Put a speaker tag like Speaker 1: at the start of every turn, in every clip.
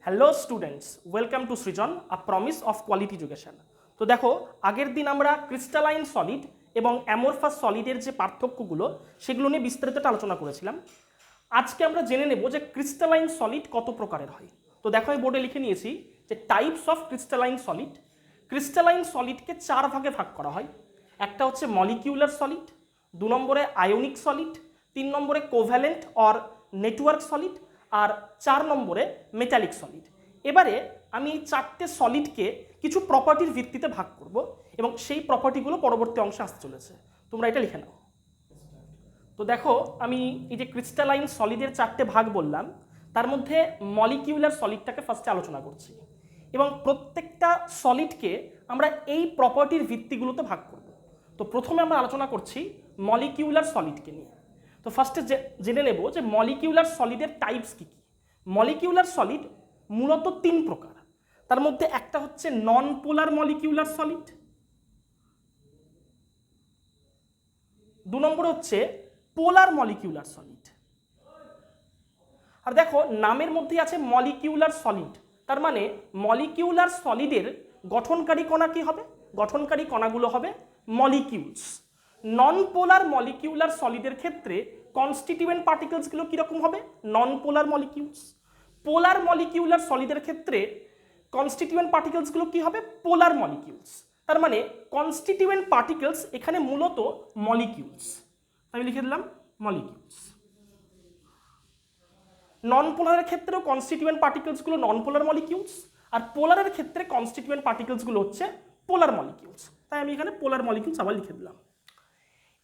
Speaker 1: Hello students, welcome to Srijan, a promise of quality education. তো দেখো, আগের দিন আমরা ক্রিস্টালাইন সলিড এবং অ্যামরফাস সলিডের যে পার্থক্যগুলো সেগুলো নিয়ে বিস্তারিত আলোচনা করেছিলাম। আজকে আমরা জেনে নেব যে ক্রিস্টালাইন সলিড কত প্রকারের হয়। তো দেখো, এই বোর্ডে লিখে নিয়েছি যে types of crystalline solid. Crystalline সলিডকে 4 ভাগে ভাগ করা হয়। একটা হচ্ছে মলিকিউলার সলিড, 2 নম্বরে আয়োনিক সলিড, 3 নম্বরে কোভ্যালেন্ট অর নেটওয়ার্ক সলিড, আর 4 নম্বরে মেটালিক সলিড। এবারে আমি এই 4টে সলিডকে কিছু প্রপার্টির ভিত্তিতে ভাগ করব এবং সেই প্রপার্টিগুলো পরবর্তী অংশে আসতে চলেছে। তোমরা এটা লিখে নাও। তো দেখো, আমি এই যে ক্রিস্টালাইন সলিডের 4টে ভাগ বললাম, তার মধ্যে মলিকিউলার সলিডটাকে ফার্স্টে আলোচনা করছি এবং প্রত্যেকটা সলিডকে আমরা এই প্রপার্টির ভিত্তিগুলোতে ভাগ করব। তো প্রথমে আমরা আলোচনা করছি মলিকিউলার সলিডকে নিয়ে। তো ফার্স্টে জেনে নেব যে মলিকিউলার সলিডের টাইপস কী কী। মলিকিউলার সলিড মূলত 3 প্রকার। তার মধ্যে একটা হচ্ছে নন পোলার মলিকিউলার সলিড, 2 নম্বর হচ্ছে পোলার মলিকিউলার সলিড। আর দেখো, নামের মধ্যেই আছে মলিকিউলার সলিড, তার মানে মলিকিউলার সলিডের গঠনকারী কণা কি হবে? গঠনকারী কণাগুলো হবে মলিকিউলস। নন পোলার মলিকিউলার সলিডের ক্ষেত্রে কনস্টিটিউয়েন্ট পার্টিকেলসগুলো কীরকম হবে? নন পোলার মলিকিউলস। পোলার মলিকিউলার সলিডের ক্ষেত্রে কনস্টিটিউয়েন্ট পার্টিকেলসগুলো কি হবে? পোলার মলিকিউলস। তার মানে কনস্টিটিউয়েন্ট পার্টিকেলস এখানে মূলত মলিকিউলস। আমি লিখে দিলাম মলিকিউলস। নন পোলারের ক্ষেত্রেও কনস্টিটিউয়েন্ট পার্টিকেলসগুলো নন পোলার মলিকিউলস, আর পোলারের ক্ষেত্রে কনস্টিটিউয়েন্ট পার্টিকেলসগুলো হচ্ছে পোলার মলিকিউলস। তাই আমি এখানে পোলার মলিকিউলস আবার লিখে দিলাম।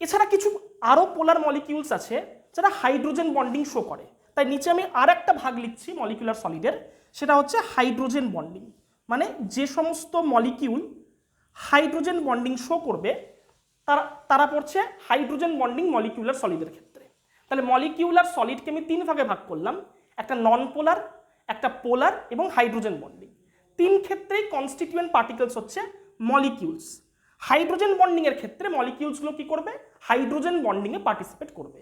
Speaker 1: এছাড়া কিছু আরও পোলার মলিকিউলস আছে যারা হাইড্রোজেন বন্ডিং শো করে। তাই নিচে আমি আর একটা ভাগ লিখছি মলিকিউলার সলিডের, সেটা হচ্ছে হাইড্রোজেন বন্ডিং। মানে যে সমস্ত মলিকিউল হাইড্রোজেন বন্ডিং শো করবে তারা পড়ছে হাইড্রোজেন বন্ডিং মলিকিউলার সলিডের ক্ষেত্রে। তাহলে মলিকিউলার সলিডকে আমি 3 ভাগে ভাগ করলাম, একটা নন পোলার, একটা পোলার এবং হাইড্রোজেন বন্ডিং। 3 ক্ষেত্রেই কনস্টিটিউয়েন্ট পার্টিকেলস হচ্ছে মলিকিউলস। হাইড্রোজেন বন্ডিং এর ক্ষেত্রে মলিকিউলসগুলো কি করবে? হাইড্রোজেন বন্ডিংয়ে পার্টিসিপেট করবে।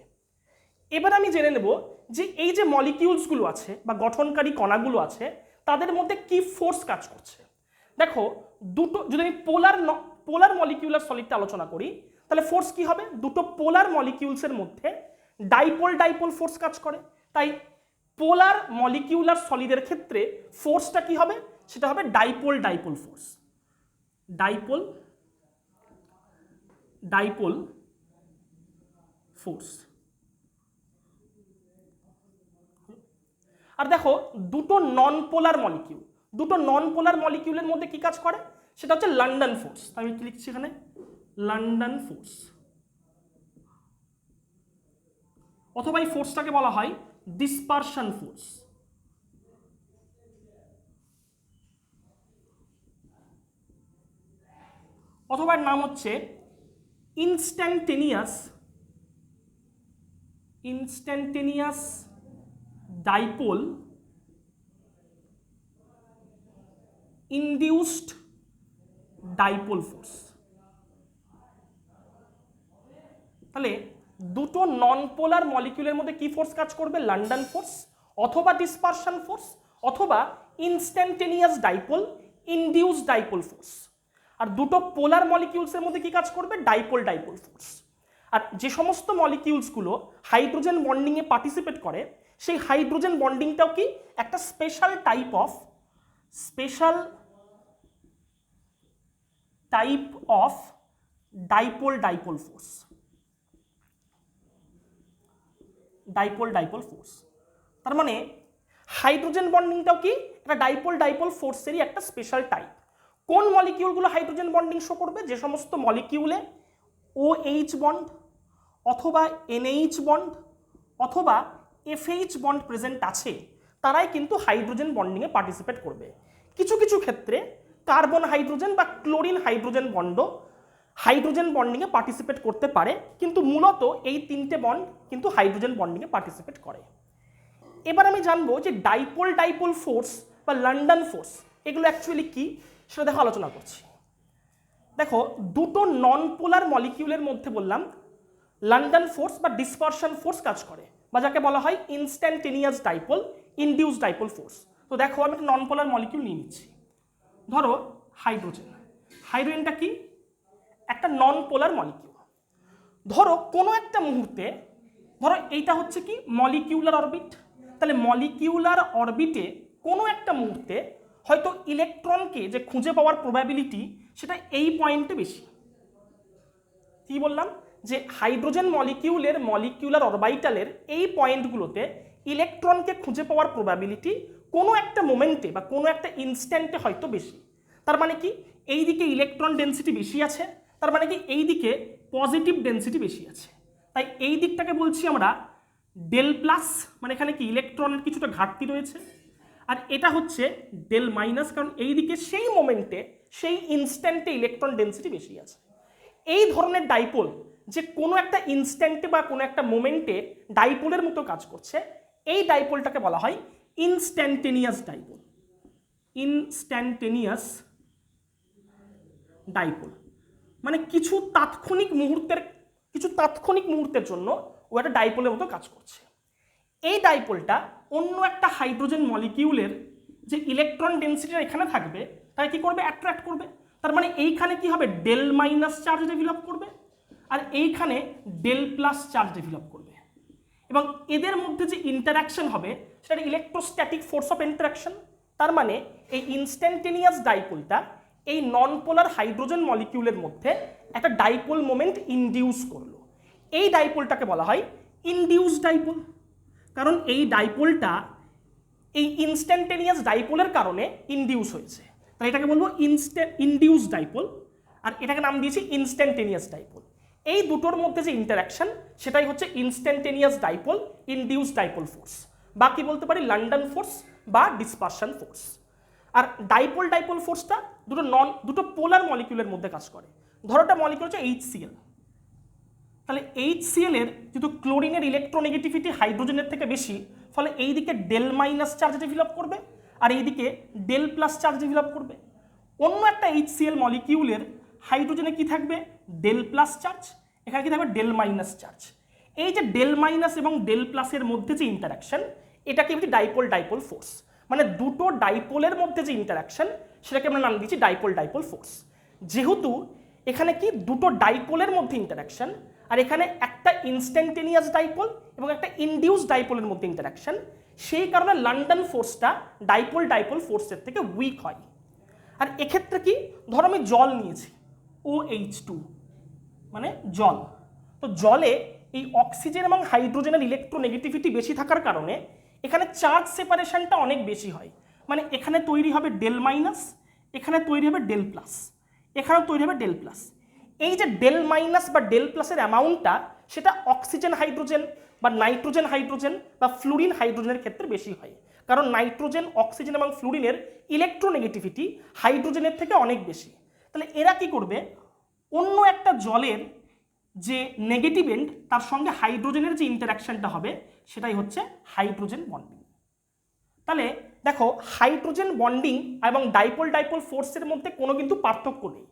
Speaker 1: এবার আমি জেনে নেব যে এই যে মলিকিউলসগুলো আছে বা গঠনকারী কণাগুলো আছে তাদের মধ্যে কি ফোর্স কাজ করছে। দেখো, দুটো যদি আমি পোলার মলিকিউলার সলিডটা আলোচনা করি, তাহলে ফোর্স কি হবে? দুটো পোলার মলিকিউলসের মধ্যে ডাইপোল ফোর্স কাজ করে। তাই পোলার মলিকিউলার সলিডের ক্ষেত্রে ফোর্সটা কি হবে? সেটা হবে ডাইপোল ফোর্স। Dipole force. আর দেখো, দুটো নন পোলার মলিকিউলের মধ্যে কি কাজ করে? সেটা হচ্ছে লন্ডন ফোর্স। আমি কি লিখছি এখানে? London force. অথবা এই ফোর্সটাকে বলা হয় ডিসপারশন ফোর্স। অথবা এর নাম হচ্ছে instantaneous dipole induced dipole force. তাহলে দুটো নন পোলার মলিকিউলের মধ্যে কি ফোর্স কাজ করবে? লন্ডন ফোর্স অথবা ডিসপারশন ফোর্স অথবা instantaneous dipole induced dipole force. আর দুটো পোলার মলিকিউলসের মধ্যে কি কাজ করবে? Dipole force. আর যে সমস্ত মলিকিউলসগুলো হাইড্রোজেন বন্ডিংয়ে পার্টিসিপেট করে, সেই হাইড্রোজেন বন্ডিংটাও কি একটা special type of dipole force. Dipole force. তার মানে হাইড্রোজেন বন্ডিংটাও কি একটা ডাইপোল ফোর্সেরই একটা স্পেশাল টাইপ। কোন মলিকিউলগুলো হাইড্রোজেন বন্ডিং শো করবে? যে সমস্ত মলিকিউলে OH বন্ড অথবা NH বন্ড অথবা FH বন্ড প্রেজেন্ট আছে, তারাই কিন্তু হাইড্রোজেন বন্ডিংয়ে পার্টিসিপেট করবে। কিছু কিছু ক্ষেত্রে কার্বন হাইড্রোজেন বা ক্লোরিন হাইড্রোজেন বন্ডও হাইড্রোজেন বন্ডিংয়ে পার্টিসিপেট করতে পারে, কিন্তু মূলত এই 3টে বন্ড কিন্তু হাইড্রোজেন বন্ডিংয়ে পার্টিসিপেট করে। এবার আমি জানবো যে ডাইপোল ফোর্স বা লন্ডন ফোর্স এগুলো অ্যাকচুয়ালি কি, সেটা দেখো আলোচনা করছি। দেখো, দুটো নন পোলার মলিকিউলের মধ্যে বললাম লন্ডন ফোর্স বা ডিসপারশন ফোর্স কাজ করে, বা যাকে বলা হয় instantaneous dipole induced dipole force. তো দেখো আমি একটা নন পোলার মলিকিউল নিয়ে নিচ্ছি, ধরো হাইড্রোজেন। হাইড্রোজেনটা কি? একটা নন পোলার মলিকিউল। ধরো কোনো একটা মুহূর্তে, ধরো এইটা হচ্ছে কি মলিকিউলার অরবিট, তাহলে মলিকিউলার অরবিটে কোনো একটা মুহূর্তে হয়তো ইলেকট্রনকে যে খুঁজে পাওয়ার প্রবাবিলিটি সেটা এই পয়েন্টে বেশি। কি বললাম? যে হাইড্রোজেন মলিকিউলের মলিকিউলার অরবিটালের এই পয়েন্টগুলোতে ইলেকট্রনকে খুঁজে পাওয়ার প্রবাবিলিটি কোনো একটা মোমেন্টে বা কোনো একটা ইনস্ট্যান্টে হয়তো বেশি। তার মানে কি এই দিকে ইলেকট্রন ডেন্সিটি বেশি আছে, তার মানে কি এই দিকে পজিটিভ ডেন্সিটি বেশি আছে। তাই এই দিকটাকে বলছি আমরা ডেল প্লাস, মানে এখানে কি ইলেকট্রনের কিছুটা ঘাটতি রয়েছে। আর এটা হচ্ছে ডেল মাইনাস, কারণ এই দিকে সেই মোমেন্টে সেই ইনস্ট্যান্টে ইলেকট্রন ডেন্সিটি বেশি আছে। এই ধরনের ডাইপোল যে কোনো একটা ইনস্ট্যান্টে বা কোনো একটা মোমেন্টে ডাইপোলের মতো কাজ করছে, এই ডাইপোলটাকে বলা হয় ইনস্ট্যান্টেনিয়াস ডাইপোল। ইনস্ট্যান্টেনিয়াস ডাইপোল মানে কিছু তাৎক্ষণিক মুহূর্তের জন্য ও একটা ডাইপোলের মতো কাজ করছে। এই ডাইপোলটা অন্য একটা হাইড্রোজেন মলিকিউলের যে ইলেকট্রন ডেন্সিটিটা এখানে থাকবে তাই কি করবে? অ্যাট্রাক্ট করবে। তার মানে এইখানে কি হবে? ডেল মাইনাস চার্জ ডেভেলপ করবে, আর এইখানে ডেল প্লাস চার্জ ডেভেলপ করবে। এবং এদের মধ্যে যে ইন্টারাকশন হবে সেটা ইলেকট্রোস্ট্যাটিক ফোর্স অফ ইন্টারাকশন। তার মানে এই ইনস্ট্যান্টেনিয়াস ডাইপোলটা এই নন পোলার হাইড্রোজেন মলিকিউলের মধ্যে একটা ডাইপোল মোমেন্ট ইনডিউস করলো। এই ডাইপোলটাকে বলা হয় ইনডিউস ডাইপোল, কারণ এই ডাইপোলটা এই ইনস্ট্যান্টেনিয়াস ডাইপোলের কারণে ইনডিউস হয়েছে। তাই এটাকে বলবো ইনডিউস ডাইপোল, আর এটাকে নাম দিয়েছি ইনস্ট্যান্টেনিয়াস ডাইপোল। এই দুটোর মধ্যে যে ইন্টারাকশন সেটাই হচ্ছে instantaneous dipole induce dipole force, বা কি বলতে পারি লন্ডন ফোর্স বা ডিসপারশন ফোর্স। আর ডাইপোল ফোর্সটা দুটো পোলার মলিকিউলের মধ্যে কাজ করে। ধরো একটা মলিকিউল হচ্ছে HCl, তাহলে HCl এর যেহেতু ক্লোরিনের ইলেকট্রোনেগেটিভিটি হাইড্রোজেনের থেকে বেশি, ফলে এই দিকে ডেল মাইনাস চার্জ ডেভেলপ করবে আর এইদিকে ডেল প্লাস চার্জ ডেভেলপ করবে। অন্য একটা HCl মলিকিউলের হাইড্রোজেনে কি থাকবে? ডেল প্লাস চার্জ, এখানে কি থাকবে? Del minus charge. এই যে ডেল মাইনাস এবং ডেল প্লাসের মধ্যে যে ইন্টারাকশন এটাকে বলছি ডাইপোল ফোর্স। মানে দুটো ডাইপোলের মধ্যে যে ইন্টারাকশন সেটাকে আমরা নাম দিচ্ছি ডাইপোল ফোর্স। যেহেতু এখানে কি দুটো ডাইপোলের মধ্যে ইন্টারাকশন, আর এখানে একটা ইনস্ট্যান্টেনিয়াস ডাইপোল এবং একটা ইনডিউস ডাইপোলের মধ্যে ইন্টারাকশন, সেই কারণে লন্ডন ফোর্সটা ডাইপোল ফোর্সের থেকে উইক হয়। আর এক্ষেত্রে কি, ধরো আমি জল নিয়েছি, OH2 মানে জল। তো জলে এই অক্সিজেন এবং হাইড্রোজেনের ইলেকট্রোনেগেটিভিটি বেশি থাকার কারণে এখানে চার্জ সেপারেশনটা অনেক বেশি হয়। মানে এখানে তৈরি হবে ডেল মাইনাস, এখানে তৈরি হবে ডেল প্লাস, এখানেও তৈরি হবে ডেল প্লাস। এই যে ডেল মাইনাস বা ডেল প্লাসের অ্যামাউন্টটা সেটা অক্সিজেন হাইড্রোজেন বা নাইট্রোজেন হাইড্রোজেন বা ফ্লুরিন হাইড্রোজেনের ক্ষেত্রে বেশি হয়, কারণ নাইট্রোজেন, অক্সিজেন এবং ফ্লুরিনের ইলেকট্রোনেগেটিভিটি হাইড্রোজেনের থেকে অনেক বেশি। তাহলে এরা কি করবে? অন্য একটা জলের যে নেগেটিভ এন্ড তার সঙ্গে হাইড্রোজেনের যে ইন্টারাকশনটা হবে সেটাই হচ্ছে হাইড্রোজেন বন্ডিং। তাহলে দেখো হাইড্রোজেন বন্ডিং এবং ডাইপোল ফোর্সের মধ্যে কোনো কিন্তু পার্থক্য নেই,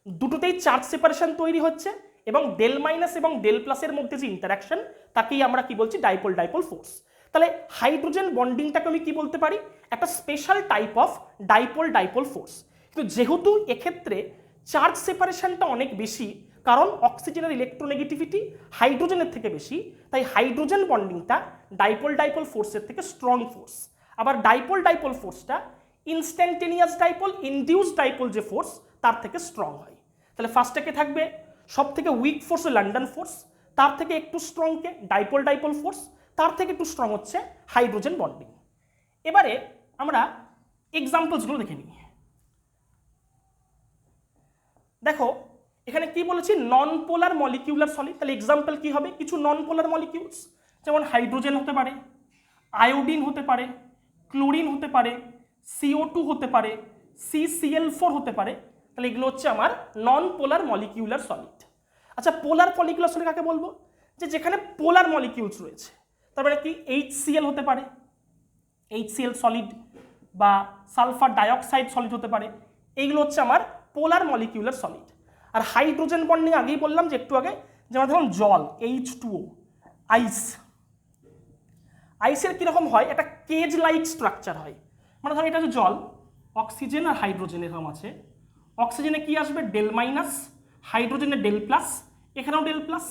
Speaker 1: দুটোতেই চার্জ সেপারেশন তৈরি হচ্ছে এবং ডেল মাইনাস এবং ডেল প্লাসের মধ্যে যে ইন্টারাকশন তাকেই আমরা কি বলছি? Dipole force. তাহলে হাইড্রোজেন বন্ডিংটাকে আমি কি বলতে পারি? একটা special type of dipole force. কিন্তু যেহেতু এক্ষেত্রে চার্জ সেপারেশনটা অনেক বেশি, কারণ অক্সিজেনের ইলেকট্রোনেগেটিভিটি হাইড্রোজেনের থেকে বেশি, তাই হাইড্রোজেন বন্ডিংটা ডাইপোল ফোর্সের থেকে স্ট্রং ফোর্স। আবার ডাইপোল ফোর্সটা ইনস্ট্যান্টেনিয়াস ডাইপোল ইনডিউস ডাইপোল যে ফোর্স তার থেকে স্ট্রং হয়। তাহলে ফার্স্টটাকে থাকবে সব থেকে উইক ফোর্স লন্ডন ফোর্স, তার থেকে একটু স্ট্রংকে ডাইপোল ফোর্স, তার থেকে একটু স্ট্রং হচ্ছে হাইড্রোজেন বন্ডিং। এবারে আমরা এক্সাম্পলসগুলো দেখে নিই। দেখো এখানে কি বলেছি? নন পোলার মলিকিউলার সলিড। তাহলে এক্সাম্পল কি হবে? কিছু নন পোলার মলিকিউলস, যেমন হাইড্রোজেন হতে পারে, আয়োডিন হতে পারে, ক্লোরিন হতে পারে, CO2 হতে পারে, CCl4 হতে পারে। তাহলে এগুলো হচ্ছে আমার নন পোলার মলিকিউলার সলিড। আচ্ছা, পোলার মলিকিউলার সলিড কাকে বলবো? যেখানে পোলার মলিকিউলস রয়েছে। তারপরে কি HCl হতে পারে, HCl সলিড, বা সালফার ডাইঅক্সাইড সলিড হতে পারে। এইগুলো হচ্ছে আমার পোলার মলিকিউলার সলিড। আর হাইড্রোজেন বন্ডিং আগেই বললাম যে একটু আগে, যেমন ধরুন জল H2O, আইসের কীরকম হয়? একটা কেজ লাইক স্ট্রাকচার হয়, মানে ধরো এটা হচ্ছে জল, অক্সিজেন আর হাইড্রোজেন এরকম আছে, অক্সিজেনে কি আসবে ডেল মাইনাস, হাইড্রোজেনে ডেল প্লাস, এখানেও ডেল প্লাস।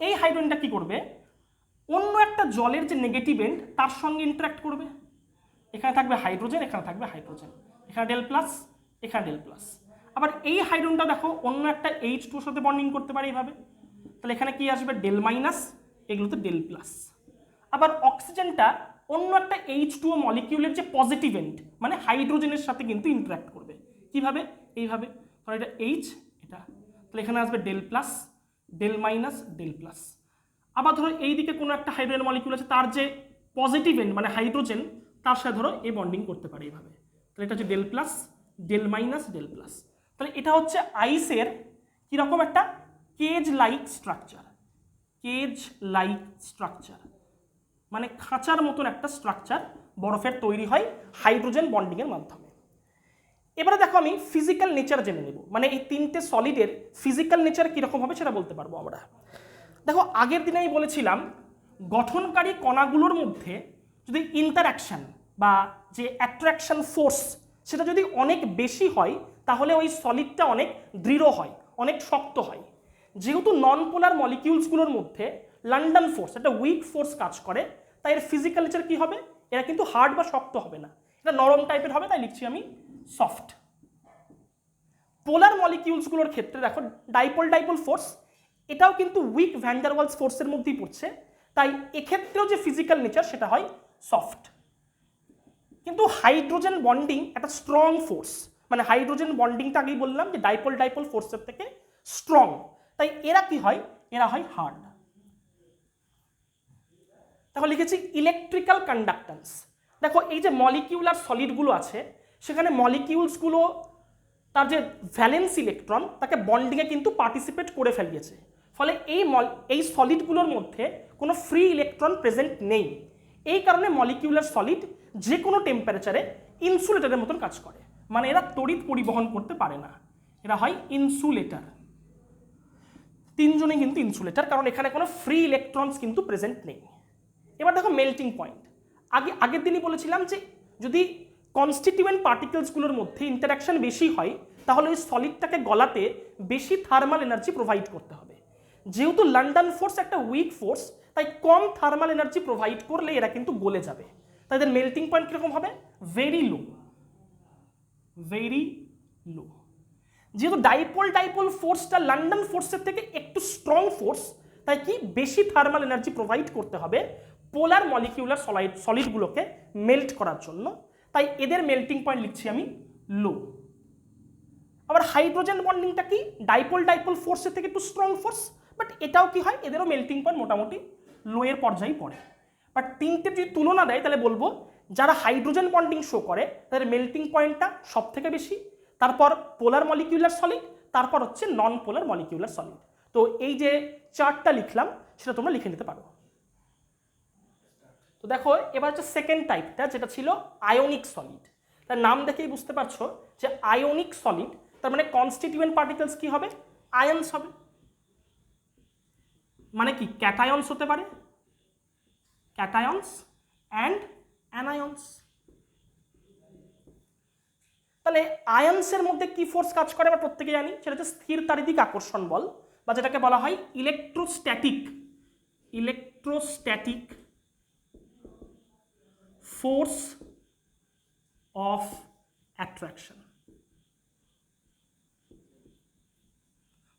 Speaker 1: এই হাইড্রোজেনটা কি করবে, অন্য একটা জলের যে নেগেটিভ এন্ড তার সঙ্গে ইন্টারাক্ট করবে, এখানে থাকবে হাইড্রোজেন, এখানে থাকবে হাইড্রোজেন, এখানে ডেল প্লাস, এখানে ডেল প্লাস। আবার এই হাইড্রোজেনটা দেখো অন্য একটা H2 এর সাথে বন্ডিং করতে পারে এইভাবে, তাহলে এখানে কি আসবে ডেল মাইনাস, এগুলোতে ডেল প্লাস। আবার অক্সিজেনটা অন্য একটা H2O মলিকিউলের যে পজিটিভ এন্ড মানে হাইড্রোজেনের সাথে কিন্তু ইন্টারাক্ট করবে, কিভাবে, এইভাবে, ধরো এটা H, এটা, তাহলে এখানে আসবে del plus, del minus, del plus. আবার ধরো এইদিকে কোনো একটা হাইড্রোজেন মলিকিউল আছে, তার যে পজিটিভ এন্ড মানে হাইড্রোজেন তার সাথে ধরো এই বন্ডিং করতে পারে এইভাবে, তাহলে এটা হচ্ছে del plus, del minus, del plus. তাহলে এটা হচ্ছে আইসের কীরকম একটা cage like structure, cage like structure মানে খাঁচার মতন একটা স্ট্রাকচার বরফের তৈরি হয় হাইড্রোজেন বন্ডিংয়ের মাধ্যমে। এবারে দেখো আমি ফিজিক্যাল নেচার জেনে নেব, মানে এই তিনটে সলিডের ফিজিক্যাল নেচার কীরকম হবে সেটা বলতে পারবো আমরা। দেখো আগের দিনে আমি বলেছিলাম গঠনকারী কণাগুলোর মধ্যে যদি ইন্টারঅ্যাকশন বা যে অ্যাট্রাকশন ফোর্স সেটা যদি অনেক বেশি হয় তাহলে ওই সলিডটা অনেক দৃঢ় হয়, অনেক শক্ত হয়। যেহেতু নন পোলার মলিকিউলসগুলোর মধ্যে লন্ডন ফোর্স একটা উইক ফোর্স কাজ করে, তাই এর ফিজিক্যাল নেচার কী হবে, এরা কিন্তু হার্ড বা শক্ত হবে না, এটা নরম টাইপের হবে, তাই লিখছি আমি সফট। পোলার মলিকিউলসগুলোর ক্ষেত্রে দেখো ডাইপোল ডাইপোল ফোর্স, এটাও কিন্তু উইক ভ্যান ডার ওয়ালস ফোর্সের মধ্যেই পড়ছে, তাই এক্ষেত্রেও যে ফিজিক্যাল নেচার সেটা হয় সফট। কিন্তু হাইড্রোজেন বন্ডিং একটা স্ট্রং ফোর্স, মানে হাইড্রোজেন বন্ডিংটা আগেই বললাম যে ডাইপোল ডাইপোল ফোর্সের থেকে স্ট্রং, তাই এরা কি হয়, এরা হয় হার্ড। তাহলে লিখেছি ইলেকট্রিক্যাল কন্ডাক্ট্যান্স। দেখো এই যে মলিকিউলার সলিডগুলো আছে সেখানে মলিকিউলসগুলো তার যে ভ্যালেন্স ইলেকট্রন তাকে বন্ডিংয়ে কিন্তু পার্টিসিপেট করে ফেলিয়েছে, ফলে এই সলিডগুলোর মধ্যে কোনো ফ্রি ইলেকট্রন প্রেজেন্ট নেই। এই কারণে মলিকিউলার সলিড যে কোনো টেম্পারেচারে ইনসুলেটরের মতন কাজ করে, মানে এরা তড়িৎ পরিবহন করতে পারে না, এরা হয় ইনসুলেটর। তিনজনে কিন্তু ইনসুলেটর, কারণ এখানে কোনো ফ্রি ইলেকট্রনস কিন্তু প্রেজেন্ট নেই। এবার দেখো মেল্টিং পয়েন্ট, আগের দিনই বলেছিলাম যে যদি কনস্টিটিউয়েন্ট পার্টিকেলসগুলোর মধ্যে ইন্টারাকশন বেশি হয় তাহলে ওই সলিডটাকে গলাতে বেশি থার্মাল এনার্জি প্রোভাইড করতে হবে। যেহেতু লন্ডন ফোর্স একটা উইক ফোর্স, তাই কম থার্মাল এনার্জি প্রোভাইড করলে এরা কিন্তু গলে যাবে, তাই এদের মেল্টিং পয়েন্ট কীরকম হবে, ভেরি লো, ভেরি লো। যেহেতু ডাইপোল ডাইপোল ফোর্সটা লন্ডন ফোর্সের থেকে একটু স্ট্রং ফোর্স, তাই কি বেশি থার্মাল এনার্জি প্রোভাইড করতে হবে পোলার মলিকিউলার সলিডগুলোকে মেল্ট করার জন্য, তাই এদের মেল্টিং পয়েন্ট লিখছি আমি লো। আবার হাইড্রোজেন বন্ডিংটা কি ডাইপোল ডাইপোল ফোর্সের থেকে একটু স্ট্রং ফোর্স, বাট এটাও কি হয় এদেরও মেল্টিং পয়েন্ট মোটামুটি লো এর পর্যায়ে পড়ে। বাট তিনটে যদি তুলনা দেয় তাহলে বলবো যারা হাইড্রোজেন বন্ডিং শো করে তাদের মেল্টিং পয়েন্টটা সব থেকে বেশি, তারপর পোলার মলিকিউলার সলিড, তারপর হচ্ছে নন পোলার মলিকিউলার সলিড। তো এই যে চার্টটা লিখলাম সেটা তোমরা লিখে নিতে পারো। তো দেখো এবার হচ্ছে সেকেন্ড টাইপটা যেটা ছিল আয়োনিক সলিড। তার নাম দেখেই বুঝতে পারছো যে আয়োনিক সলিড তার মানে কনস্টিটিউয়েন্ট পার্টিকেলস কি হবে, আয়ন্স হবে। মানে কি ক্যাটায়ন্স হতে পারে, ক্যাটায়ন্স অ্যান্ড অ্যানায়ন্স। তাহলে আয়ন্সের মধ্যে কি ফোর্স কাজ করে আমরা প্রত্যেকে জানি, সেটা হচ্ছে স্থির তাড়িতিক আকর্ষণ বল, বা যেটাকে বলা হয় ইলেকট্রোস্ট্যাটিক ফোর্স অফ অ্যাট্রাকশন।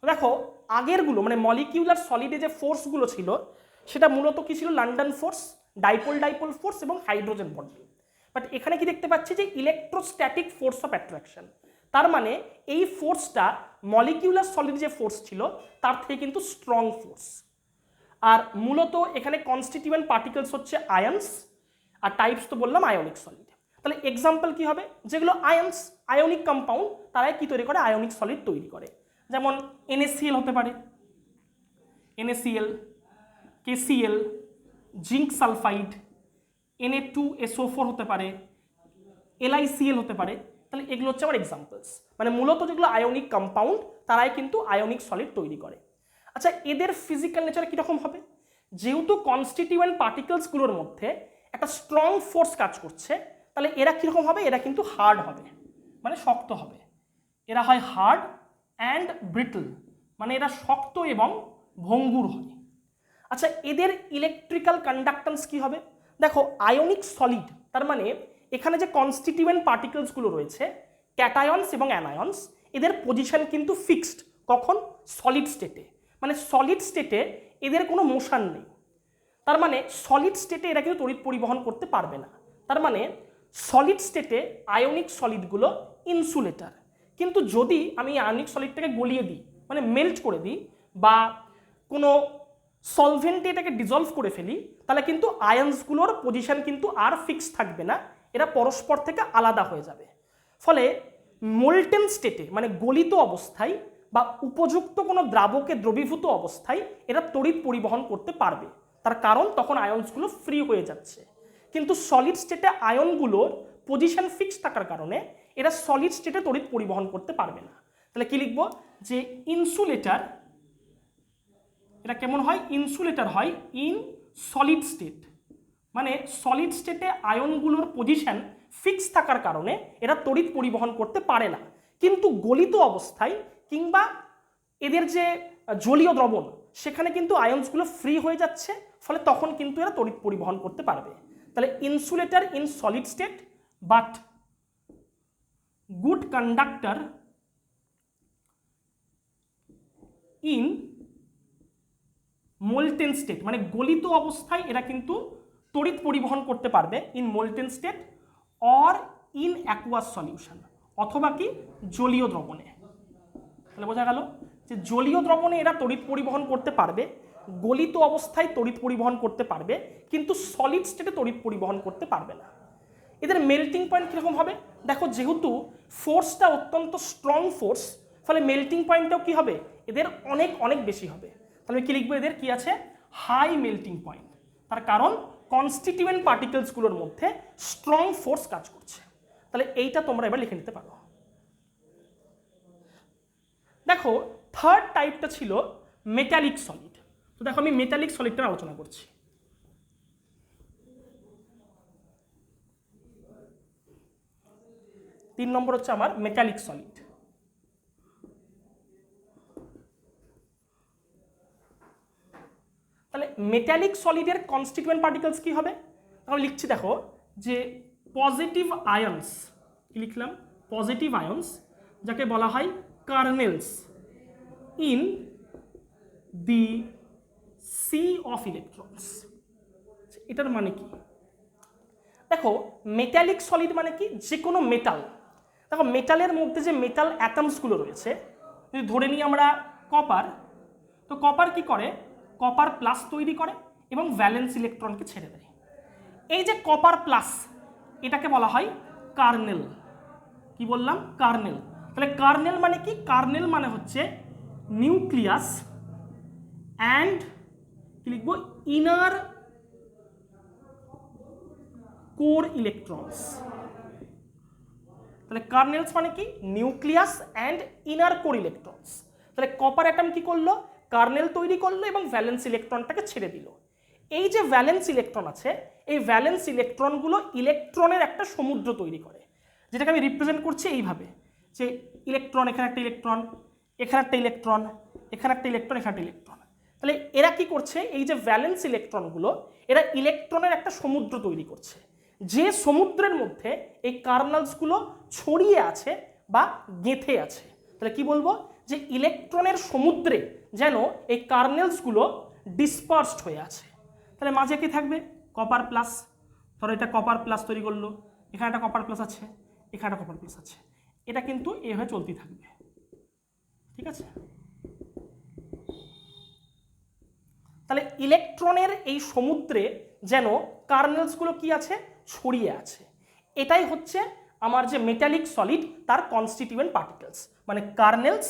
Speaker 1: দেখো আগেরগুলো মানে মলিকিউলার সলিডে যে ফোর্সগুলো ছিল সেটা মূলত কি ছিল, London force, dipole dipole force এবং হাইড্রোজেন বন্ডিং। বাট এখানে কি দেখতে পাচ্ছি যে ইলেকট্রোস্ট্যাটিক ফোর্স অফ অ্যাট্রাকশন, তার মানে এই ফোর্সটা মলিকিউলার সলিড যে ফোর্স ছিল তার থেকে কিন্তু স্ট্রং ফোর্স। আর মূলত এখানে কনস্টিটিউয়েন্ট পার্টিকেলস হচ্ছে আয়ন্স, আর টাইপস তো বললাম আয়োনিক সলিড। তাহলে এক্সাম্পল কি হবে, যেগুলো আয়ন্স আয়োনিক কম্পাউন্ড তারাই কি তৈরি করে, আয়োনিক সলিড তৈরি করে। যেমন NaCl হতে পারে, NaCl, KCl, zinc sulphide, Na2SO4 হতে পারে, LiCl হতে পারে। তাহলে এগুলো হচ্ছে আমার এক্সাম্পলস, মানে মূলত যেগুলো আয়োনিক কম্পাউন্ড তারাই কিন্তু আয়োনিক সলিড তৈরি করে। আচ্ছা এদের ফিজিক্যাল নেচার কীরকম হবে, যেহেতু কনস্টিটিউয়েন্ট পার্টিকেলসগুলোর মধ্যে একটা স্ট্রং ফোর্স কাজ করছে, তাই তাহলে এরা কীরকম হবে, এরা কিন্তু হার্ড হবে, মানে শক্ত হবে। এরা হয় হার্ড অ্যান্ড ব্রিটল, মানে এরা শক্ত এবং ভঙ্গুর হয়। আচ্ছা, এদের ইলেকট্রিক্যাল কন্ডাক্ট্যান্স কি হবে? দেখো, আয়নিক সলিড, তার মানে এখানে যে কনস্টিটিউয়েন্ট পার্টিকেলসগুলো রয়েছে ক্যাটায়ন্স এবং অ্যানায়ন্স, এদের পজিশন কিন্তু ফিক্সড। কখন? সলিড স্টেটে। মানে সলিড স্টেটে এদের কোনো মোশন নেই, তার মানে সলিড স্টেটে এরা কিন্তু তড়িৎ পরিবহন করতে পারবে না। তার মানে সলিড স্টেটে আয়নিক সলিডগুলো ইনসুলেটর। কিন্তু যদি আমি আয়নিক সলিডটাকে গলিয়ে দিই, মানে মেল্ট করে দিই, বা কোনো সলভেন্টে এটাকে ডিজলভ করে ফেলি, তাহলে কিন্তু আয়ন্সগুলোর পজিশন কিন্তু আর ফিক্স থাকবে না, এরা পরস্পর থেকে আলাদা হয়ে যাবে। ফলে মোল্টেন স্টেটে, মানে গলিত অবস্থায় বা উপযুক্ত কোনো দ্রাবকে দ্রবীভূত অবস্থায় এরা তড়িৎ পরিবহন করতে পারবে, তার কারণ তখন আয়ন্সগুলো ফ্রি হয়ে যাচ্ছে। কিন্তু সলিড স্টেটে আয়নগুলোর পজিশন ফিক্স থাকার কারণে এরা সলিড স্টেটে তড়িৎ পরিবহন করতে পারবে না। তাহলে কি লিখবো? যে ইনসুলেটর, এটা কেমন হয়? ইনসুলেটর হয় ইন সলিড স্টেট, মানে সলিড স্টেটে আয়নগুলোর পজিশন ফিক্স থাকার কারণে এরা তড়িৎ পরিবহন করতে পারে না। কিন্তু গলিত অবস্থায় কিংবা এদের যে জলীয় দ্রবণ, সেখানে কিন্তু আয়ন্সগুলো ফ্রি হয়ে যাচ্ছে, ফলে তখন কিন্তু এরা তড়িৎ পরিবহন করতে পারবে। তাহলে insulator in solid state but good conductor in molten state, মানে গলিত অবস্থায় এরা কিন্তু তড়িৎ পরিবহন করতে পারবে in molten state or in aqueous solution, অথবা কি জলীয় দ্রবণে। তাহলে বোঝা গেল যে জলীয় দ্রবণে এরা তড়িৎ পরিবহন করতে পারবে, গলিত অবস্থায় তড়িৎ পরিবহন করতে পারবে, কিন্তু সলিড স্টেটে তড়িৎ পরিবহন করতে পারবে না। এদের মেল্টিং পয়েন্ট কীরকম হবে? দেখো, যেহেতু ফোর্সটা অত্যন্ত স্ট্রং ফোর্স, ফলে মেল্টিং পয়েন্টটাও কী হবে? এদের অনেক অনেক বেশি হবে। তাহলে কি লিখবো? এদের কি আছে? High melting point. তার কারণ কনস্টিটিউয়েন্ট পার্টিকেলসগুলোর মধ্যে স্ট্রং ফোর্স কাজ করছে। তাহলে এইটা তোমরা এবার লিখে নিতে পারো। দেখো, থার্ড টাইপটা ছিল মেটালিক সলিড। তো দেখো, আমি মেটালিক সলিডটা আলোচনা করছি। তিন নম্বর হচ্ছে আমার মেটালিক সলিড। তাহলে মেটালিক সলিডের কনস্টিটিউয়েন্ট পার্টিকেলস কি হবে? আমি লিখছি, দেখো, যে পজিটিভ আয়ন্স, কি লিখলাম? পজিটিভ আয়ন্স, যাকে বলা হয় kernels in the sea of electrons. এটার মানে কি? দেখো, মেটালিক সলিড মানে কি? যে কোনো মেটাল। দেখো, মেটালের মধ্যে যে মেটাল অ্যাটমসগুলো রয়েছে, যদি ধরে নিই আমরা কপার, তো কপার কি করে? কপার প্লাস তৈরি করে এবং ভ্যালেন্স ইলেকট্রনকে ছেড়ে দেয়। এই যে কপার প্লাস, এটাকে বলা হয় কার্নেল। কি বললাম? কার্নেল। তাহলে কার্নেল মানে কি? কার্নেল মানে হচ্ছে নিউক্লিয়াস অ্যান্ড কি লিখবো? Inner core electrons. তাহলে কার্নেলস মানে কি? Nucleus and inner core electrons. তাহলে কপার অ্যাটম কি করলো? কার্নেল তৈরি করলো এবং ভ্যালেন্স ইলেকট্রনটাকে ছেড়ে দিল। এই যে ভ্যালেন্স ইলেকট্রন আছে, এই ভ্যালেন্স ইলেকট্রনগুলো ইলেকট্রনের একটা সমুদ্র তৈরি করে, যেটাকে আমি রিপ্রেজেন্ট করছি এইভাবে, যে ইলেকট্রন, এখানে একটা ইলেকট্রন, এখানে একটা ইলেকট্রন, এখানে একটা ইলেকট্রন, এখানে একটা ইলেকট্রন। তাহলে এরা কি করছে? এই যে ভ্যালেন্স ইলেকট্রনগুলো, এরা ইলেকট্রনের একটা সমুদ্র তৈরি করছে, যে সমুদ্রের মধ্যে এই কার্নেলসগুলো ছড়িয়ে আছে বা গেঁথে আছে। তাহলে কি বলবো? যে ইলেকট্রনের সমুদ্রে যেন এই কার্নেলসগুলো ডিসপার্সড হয়ে আছে। তাহলে মাঝে কি থাকবে? Copper plus. ধরো এটা কপার প্লাস তৈরি করলো, এখানে একটা কপার প্লাস আছে, এখানে একটা কপার প্লাস আছে, এটা কিন্তু এভাবে চলতেই থাকবে। ঠিক আছে? তাহলে ইলেকট্রনের এই সমুদ্রে যেন কার্নেলসগুলো কি আছে? ছড়িয়ে আছে। এটাই হচ্ছে আমার যে মেটালিক সলিড, তার কনস্টিটিউয়েন্ট পার্টিকেলস, মানে কার্নেলস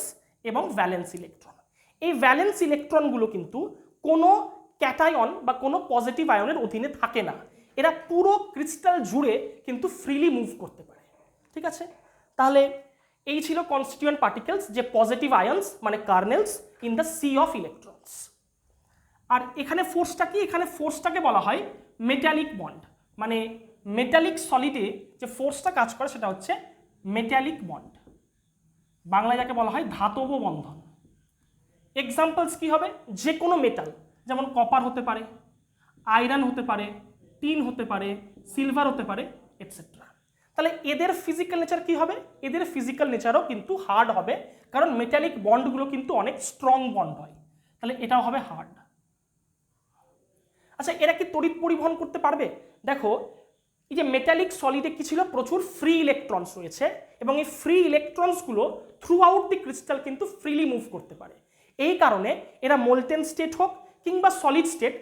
Speaker 1: এবং ভ্যালেন্স ইলেকট্রন। এই ভ্যালেন্স ইলেকট্রনগুলো কিন্তু কোনো ক্যাটায়ন বা কোনো পজিটিভ আয়নের অধীনে থাকে না, এরা পুরো ক্রিস্টাল জুড়ে কিন্তু ফ্রিলি মুভ করতে পারে। ঠিক আছে? তাহলে এই ছিল কনস্টিটিউয়েন্ট পার্টিকেলস, যে পজিটিভ আয়ন্স মানে kernels in the sea of electrons. আর এখানে ফোর্সটা কি? এখানে ফোর্সটাকে বলা হয় মেটালিক বন্ড, মানে মেটালিক সলিডে যে ফোর্সটা কাজ করে সেটা হচ্ছে মেটালিক বন্ড, বাংলায় যাকে বলা হয় ধাতব বন্ধন। এক্সাম্পলস কি হবে? যে কোনো মেটাল, যেমন কপার হতে পারে, আয়রন হতে পারে, টিন হতে পারে, সিলভার হতে পারে, এটসেট্রা। তাহলে এদের ফিজিক্যাল নেচার কি হবে? এদের ফিজিক্যাল নেচারও কিন্তু হার্ড হবে, কারণ মেটালিক বন্ডগুলো কিন্তু অনেক স্ট্রং বন্ড হয়, তাহলে এটাও হবে হার্ড। আচ্ছা, এরা কি তড়িৎ পরিবহন করতে পারবে? দেখো, এই যে মেটালিক সলিডে কি ছিল, প্রচুর ফ্রি ইলেকট্রনস রয়েছে, এবং এই ফ্রি ইলেকট্রনসগুলো থ্রু আউট দি ক্রিস্টাল কিন্তু ফ্রিলি মুভ করতে পারে। এই কারণে এরা মোলটেন স্টেট হোক কিংবা সলিড স্টেট,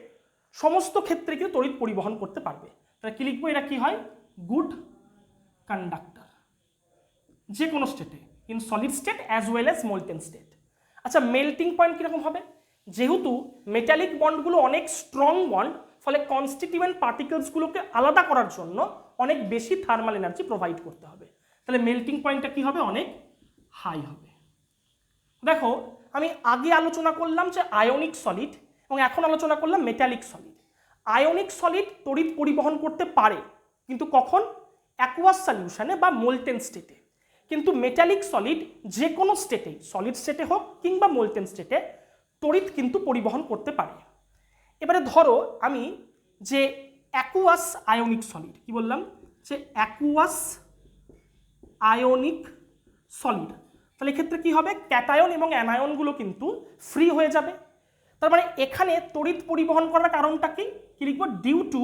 Speaker 1: সমস্ত ক্ষেত্রে কিন্তু তড়িৎ পরিবহন করতে পারবে। তাহলে কি লিখবো? এরা কি হয়? গুড কন্ডাক্টর, যে কোনো স্টেটে, in solid state as well as molten state. আচ্ছা, মেল্টিং পয়েন্ট কীরকম হবে? যেহেতু মেটালিক বন্ডগুলো অনেক স্ট্রং বন্ড, ফলে কনস্টিটিউয়েন্ট পার্টিকেলসগুলোকে আলাদা করার জন্য অনেক বেশি থার্মাল এনার্জি প্রোভাইড করতে হবে। তাহলে মেল্টিং পয়েন্টটা কি হবে? অনেক হাই হবে। দেখো, আমি আগে আলোচনা করলাম যে আয়নিক সলিড, এবং এখন আলোচনা করলাম মেটালিক সলিড। আয়নিক সলিড তড়িৎ পরিবহন করতে পারে, কিন্তু কখন? অ্যাকুয়াস সলিউশনে বা মোলটেন স্টেটে। কিন্তু মেটালিক সলিড যে কোনো স্টেটে, সলিড স্টেটে হোক কিংবা মোলটেন স্টেটে, তড়িৎ কিন্তু পরিবহন করতে পারে। এবারে ধরো আমি যে অ্যাকুয়াস আয়নিক সলিড, কি বললাম? যে অ্যাকুয়াস আয়নিক সলিড, তাহলে এক্ষেত্রে কি হবে? ক্যাটায়ন এবং অ্যানায়নগুলো কিন্তু ফ্রি হয়ে যাবে। তার মানে এখানে তড়িৎ পরিবহন করার কারণটা কি? কি লিখবো? Due to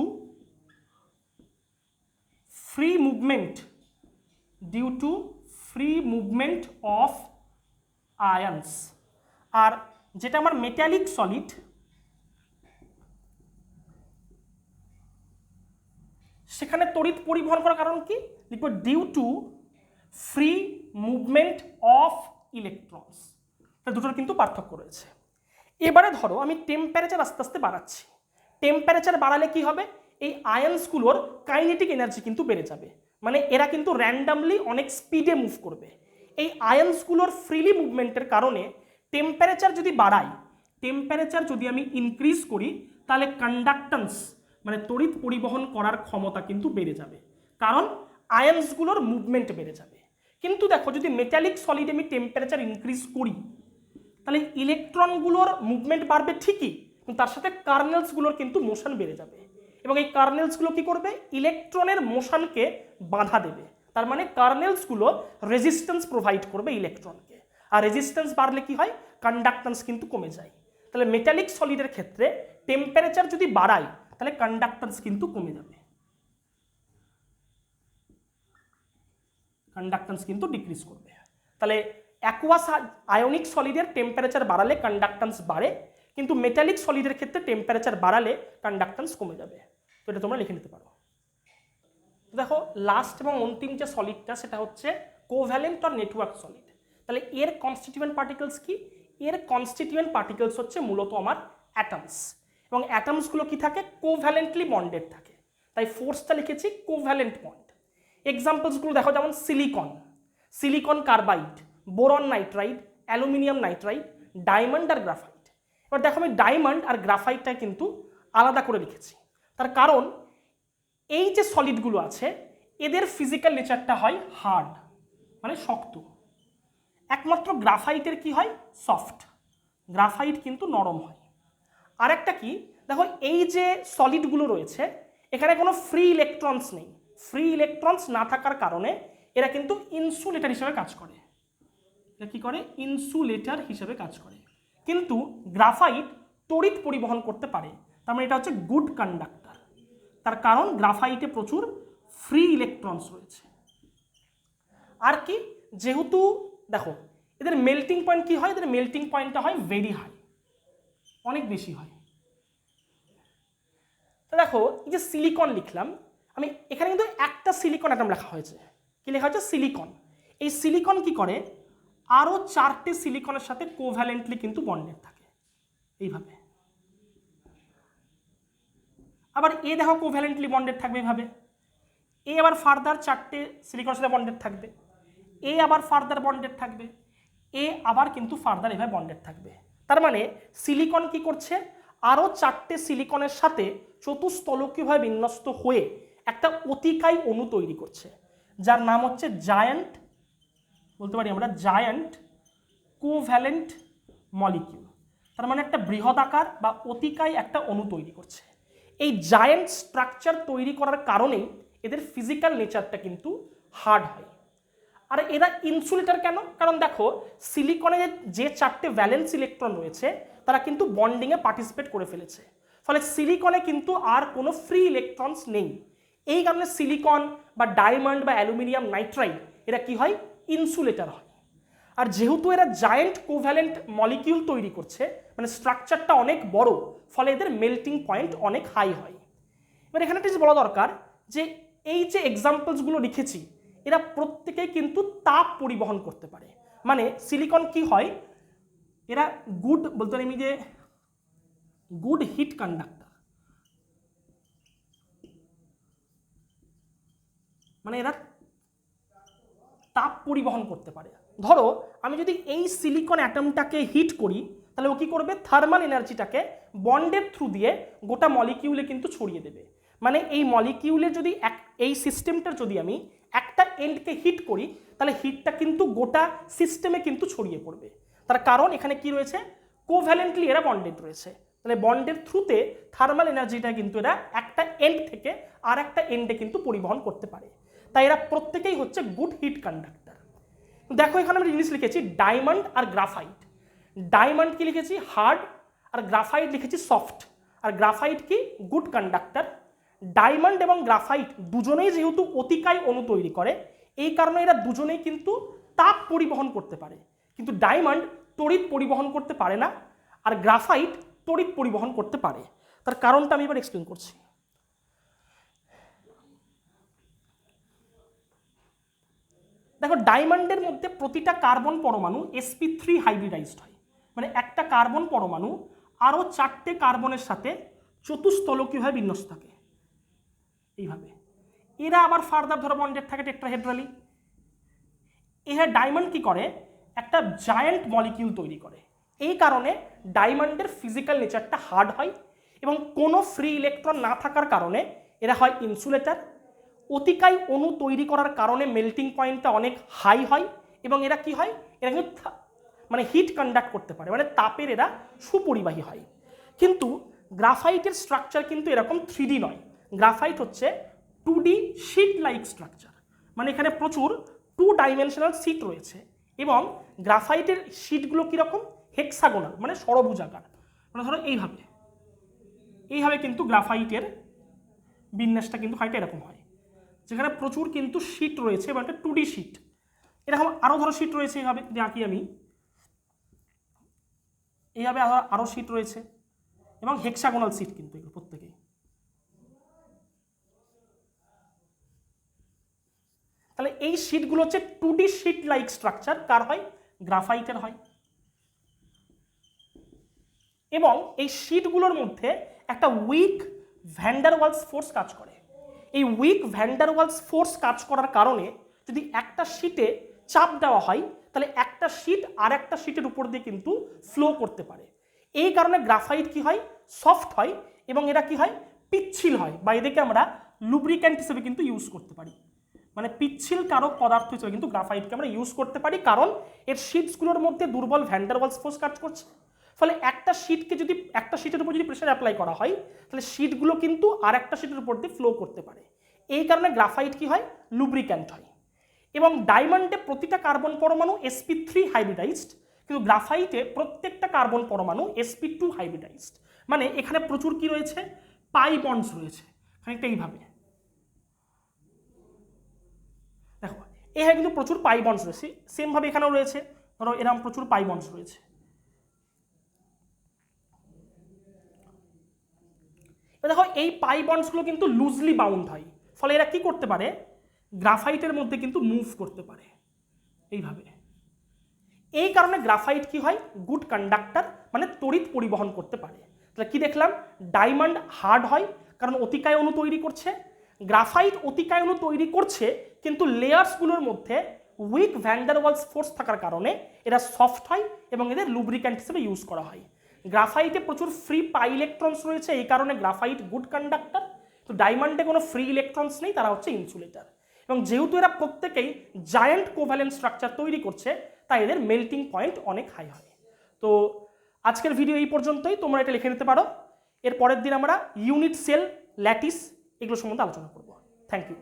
Speaker 1: free movement, due to free movement of ions. আর যেটা আমার মেটালিক সলিড, সেখানে তড়িৎ পরিবহন করার কারণ কি? লিখবো due to free movement of electrons. দুটোর কিন্তু পার্থক্য রয়েছে। এবারে ধরো আমি টেম্পারেচার আস্তে আস্তে বাড়াচ্ছি। টেম্পারেচার বাড়ালে কি হবে? এই আয়ন্সগুলোর কাইনেটিক এনার্জি কিন্তু বেড়ে যাবে, মানে এরা কিন্তু র্যান্ডামলি অনেক স্পিডে মুভ করবে। এই আয়ন্সগুলোর ফ্রিলি মুভমেন্টের কারণে টেম্পারেচার যদি বাড়াই, টেম্পারেচার যদি আমি ইনক্রিজ করি, তাহলে কন্ডাক্টেন্স মানে তড়িৎ পরিবহন করার ক্ষমতা কিন্তু বেড়ে যাবে, কারণ আয়ন্সগুলোর মুভমেন্ট বেড়ে যাবে। কিন্তু দেখো, যদি মেটালিক সলিডে আমি টেম্পারেচার ইনক্রিজ করি, তাহলে ইলেকট্রনগুলোর মুভমেন্ট বাড়বে ঠিকই, কিন্তু তার সাথে কার্নেলসগুলোর কিন্তু মোশন বেড়ে যাবে, এবং এই কার্নেলসগুলো কি করবে? ইলেকট্রনের মোশনকে বাধা দেবে। তার মানে কার্নেলসগুলো রেজিস্ট্যান্স প্রোভাইড করবে ইলেকট্রনকে, আর রেজিস্ট্যান্স বাড়লে কি হয়? কন্ডাক্টেন্স কিন্তু কমে যায়। তাহলে মেটালিক সলিডের ক্ষেত্রে টেম্পারেচার যদি বাড়ায়, তাহলে কন্ডাক্টেন্স কিন্তু কমে যাবে, কন্ডাক্টেন্স কিন্তু ডিক্রিজ করবে। তাহলে অ্যাকুয়াস আয়নিক সলিডের টেম্পারেচার বাড়ালে কন্ডাক্টেন্স বাড়ে, কিন্তু মেটালিক সলিডের ক্ষেত্রে টেম্পারেচার বাড়ালে কন্ডাক্টেন্স কমে যাবে। তো এটা তোমরা লিখে নিতে পারো। দেখো, লাস্ট এবং অন্তিম যে সলিডটা, সেটা হচ্ছে কোভ্যালেন্ট অর নেটওয়ার্ক সলিড। তাহলে এর কনস্টিটিউয়েন্ট পার্টিকেলস কি? এর কনস্টিটিউয়েন্ট পার্টিকেলস হচ্ছে মূলত আমার অ্যাটমস, এবং অ্যাটমসগুলো কি থাকে? কোভ্যালেন্টলি বন্ডেড থাকে, তাই ফোর্সটা লিখেছি কোভ্যালেন্ট বন্ড। এক্সাম্পলসগুলো দেখো, যেমন silicon, silicon carbide, boron nitride, aluminium nitride, diamond আর গ্রাফাইট। এবার দেখো, আমি ডায়মন্ড আর গ্রাফাইটটা কিন্তু আলাদা করে লিখেছি, তার কারণ এই যে সলিডগুলো আছে, এদের ফিজিক্যাল নেচারটা হয় হার্ড, মানে শক্ত। একমাত্র গ্রাফাইটের কি হয়? সফট। গ্রাফাইট কিন্তু নরম হয়। আর একটা কি, দেখো, এই যে সলিডগুলো রয়েছে, এখানে কোনো ফ্রি ইলেকট্রনস নেই। ফ্রি ইলেকট্রনস না থাকার কারণে এরা কিন্তু ইনসুলেটর হিসেবে কাজ করে। এটা কি করে? ইনসুলেটর হিসেবে কাজ করে। কিন্তু গ্রাফাইট তড়িৎ পরিবহন করতে পারে, তার মানে এটা হচ্ছে গুড কন্ডাক্টর, তার কারণ গ্রাফাইটে প্রচুর ফ্রি ইলেকট্রনস রয়েছে। আর কি, যেহেতু দেখো এদের মেল্টিং পয়েন্ট কি হয়? এদের মেল্টিং পয়েন্টটা হয় ভেরি হাই, অনেক বেশি হয়। তো দেখো, এই যে সিলিকন লিখলাম আমি, এখানে কিন্তু একটা সিলিকন অ্যাটম লেখা হয়েছে। কি লেখা হয়েছে? সিলিকন। এই সিলিকন কি করে? আরও 4টে সিলিকনের সাথে কোভ্যালেন্টলি কিন্তু বন্ডেড থাকে, এইভাবে। আবার এ দেখো, কোভ্যালেন্টলি বন্ডেড থাকবে এইভাবে। এ আবার ফার্দার 4টে সিলিকনের সাথে বন্ডেড থাকবে। এ আবার ফার্দার বন্ডেড থাকবে। এ আবার কিন্তু ফার্দার এভাবে বন্ডেড থাকবে। তার মানে সিলিকন কি করছে? আরও 4টে সিলিকনের সাথে চতুস্তলকীয়ভাবে বিন্যস্ত হয়ে একটা অতিকায় অণু তৈরি করছে, যার নাম হচ্ছে জায়ান্ট, বলতে পারি আমরা জায়ান্ট কোভ্যালেন্ট মলিকিউল। তার মানে একটা বৃহদাকার বা অতিকায় একটা অণু তৈরি করছে। এই জায়ান্ট স্ট্রাকচার তৈরি করার কারণেই এদের ফিজিক্যাল নেচারটা কিন্তু হার্ড হয়। আর এরা ইনসুলেটর কেন? কারণ দেখো সিলিকনে যে 4টে ভ্যালেন্স ইলেকট্রন রয়েছে তারা কিন্তু বন্ডিংয়ে পার্টিসিপেট করে ফেলেছে, ফলে সিলিকনে কিন্তু আর কোনো ফ্রি ইলেকট্রনস নেই। এই কারণে সিলিকন বা ডায়মন্ড বা অ্যালুমিনিয়াম নাইট্রাইড এরা কি হয়? ইনসুলেটর হয়। আর যেহেতু এরা জায়েন্ট কোভ্যালেন্ট মলিকিউল তৈরি করছে, মানে স্ট্রাকচারটা অনেক বড়, ফলে এদের মেল্টিং পয়েন্ট অনেক হাই হয়। এবার এখানে একটা জিনিস বলা দরকার যে এই যে এক্সাম্পলসগুলো লিখেছি এরা প্রত্যেকেই কিন্তু তাপ পরিবহন করতে পারে। মানে সিলিকন কি হয়, এরা গুড, বলতে পারি আমি যে গুড হিট কন্ডাক্টর, মানে এরা তাপ পরিবহন করতে পারে। ধরো আমি যদি এই সিলিকন অ্যাটমটাকে হিট করি, তাহলে ও কি করবে? থার্মাল এনার্জিটাকে বন্ডের থ্রু দিয়ে গোটা মলিকিউলে কিন্তু ছড়িয়ে দেবে। মানে এই মলিকিউলের যদি এই সিস্টেমটার যদি আমি একটা এন্ডকে হিট করি, তাহলে হিটটা কিন্তু গোটা সিস্টেমে কিন্তু ছড়িয়ে পড়বে। তার কারণ এখানে কি রয়েছে? কোভ্যালেন্টলি এরা বন্ডেড রয়েছে। তাহলে বন্ডের থ্রুতে থার্মাল এনার্জিটা কিন্তু এরা একটা এন্ড থেকে আর একটা এন্ডে কিন্তু পরিবহন করতে পারে। তাই এরা প্রত্যেকেই হচ্ছে গুড হিট কন্ডাক্টর। দেখো এখানে আমি জিনিস লিখেছি ডায়মন্ড আর গ্রাফাইট। ডায়মন্ড কি লিখেছি? হার্ড। আর গ্রাফাইট লিখেছি সফট। আর গ্রাফাইট কি? Good conductor. ডায়মন্ড এবং গ্রাফাইট দুজনেই যেহেতু অতিকায় অণু তৈরি করে, এই কারণে এরা দুজনেই কিন্তু তাপ পরিবহন করতে পারে। কিন্তু ডায়মন্ড তড়িৎ পরিবহন করতে পারে না, আর গ্রাফাইট তড়িৎ পরিবহন করতে পারে। তার কারণটা আমি এবার এক্সপ্লেন করছি। দেখো ডায়মন্ডের মধ্যে প্রতিটা কার্বন পরমাণু sp3 হাইব্রিডাইজড হয়। মানে একটা কার্বন পরমাণু আরও 4টে কার্বনের সাথে চতুস্থলকীয়ভাবে বিন্যস্ত থাকে এইভাবে। এরা আবার ফার্দার ধরো বন্ডেড থাকে টেট্রাহেড্রালি। এরা ডায়মন্ড কি করে? একটা জায়ান্ট মলিকিউল তৈরি করে। এই কারণে ডায়মন্ডের ফিজিক্যাল নেচারটা হার্ড হয় এবং কোনো ফ্রি ইলেকট্রন না থাকার কারণে এরা হয় ইনসুলেটর। অতিকায় অণু তৈরি করার কারণে মেল্টিং পয়েন্টটা অনেক হাই হয় এবং এরা কি হয়? এরা কিন্তু মানে হিট কন্ডাক্ট করতে পারে, মানে তাপের এরা সুপরিবাহী হয়। কিন্তু গ্রাফাইটের স্ট্রাকচার কিন্তু এরকম 3D নয়। গ্রাফাইট হচ্ছে 2D শিট লাইক স্ট্রাকচার। মানে এখানে প্রচুর 2 ডাইমেনশনাল শিট রয়েছে এবং গ্রাফাইটের শিটগুলো কীরকম? হেক্সাগোনাল, মানে ষড়ভুজাকার। মানে ধরো এইভাবে কিন্তু গ্রাফাইটের বিন্যাসটা কিন্তু হয়তো এরকম হয়, যেখানে প্রচুর কিন্তু শিট রয়েছে এবং একটা 2D শিট। এরকম আরও ধরো শিট রয়েছে, এইভাবে যে আঁকি আমি, এইভাবে আরও শিট রয়েছে এবং হেক্সাগোনাল শিট কিন্তু এগুলো প্রত্যেকেই। তাহলে এই শিটগুলো হচ্ছে 2D শিট লাইক স্ট্রাকচার। কার হয়? গ্রাফাইটের হয়। এবং এই শিটগুলোর মধ্যে একটা weak van der Waals force কাজ করে। এই weak van der Waals force কাজ করার কারণে যদি একটা শিটে চাপ দেওয়া হয়, তাহলে একটা শিট আর একটা শিটের উপর দিয়ে কিন্তু ফ্লো করতে পারে। এই কারণে গ্রাফাইট কি হয়? সফট হয় এবং এরা কি হয়? পিচ্ছিল হয়, বা এদেরকে আমরা লুব্রিক্যান্ট হিসেবে কিন্তু ইউজ করতে পারি। মানে পিচ্ছিল কারক পদার্থ হিসেবে কিন্তু গ্রাফাইটকে আমরা ইউজ করতে পারি, কারণ এর শিটসগুলোর মধ্যে দুর্বল ভ্যান ডার ওয়ালস ফোর্স কাজ করছে। ফলে একটা শিটের উপর যদি প্রেশার অ্যাপ্লাই করা হয়, তাহলে শিটগুলো কিন্তু আর একটা শিটের উপর দিয়ে ফ্লো করতে পারে। এই কারণে গ্রাফাইট কি হয়? লুব্রিক্যান্ট হয়। এবং ডায়মন্ডে প্রতিটা কার্বন পরমাণু sp3 হাইব্রিডাইজড, কিন্তু গ্রাফাইটে প্রত্যেকটা কার্বন পরমাণু sp2 হাইব্রিডাইজড। মানে এখানে প্রচুর কি রয়েছে? পাই বন্ডস রয়েছে খানিকটা এইভাবে। দেখো এখানে কিন্তু প্রচুর পাই বন্ডস রয়েছে, সেমভাবে এখানেও রয়েছে। ধরো এরকম প্রচুর পাই বন্ডস রয়েছে। দেখো এই পাই বন্ডসগুলো কিন্তু লুজলি বাউন্ড হয়, ফলে এরা কি করতে পারে? গ্রাফাইটের মধ্যে কিন্তু মুভ করতে পারে এইভাবে। এই কারণে গ্রাফাইট কি হয়? গুড কন্ডাক্টর, মানে তড়িৎ পরিবহন করতে পারে। তাহলে কি দেখলাম? ডায়মন্ড হার্ড হয় কারণ অতিকায় অণু তৈরি করছে। গ্রাফাইট অতিকায় অণু তৈরি করছে কিন্তু লেয়ার্সগুলোর মধ্যে weak van der Waals force থাকার কারণে এরা সফট হয় এবং এদের লুব্রিক্যান্ট হিসেবে ইউজ করা হয়। গ্রাফাইটে প্রচুর ফ্রি পাই ইলেকট্রনস রয়েছে, এই কারণে গ্রাফাইট গুড কন্ডাক্টর। তো ডায়মন্ডে কোনো ফ্রি ইলেকট্রনস নেই, তারা হচ্ছে ইনসুলেটর। এবং যেহেতু এরা প্রত্যেকেই জায়ান্ট কোভ্যালেন্ট স্ট্রাকচার তৈরি করছে, তাই এদের মেল্টিং পয়েন্ট অনেক হাই হয়। তো আজকের ভিডিও এই পর্যন্তই, তোমরা এটা লিখে নিতে পারো। এর পরের দিন আমরা ইউনিট সেল, ল্যাটিস এগুলো সম্বন্ধে আলোচনা করব। Thank you.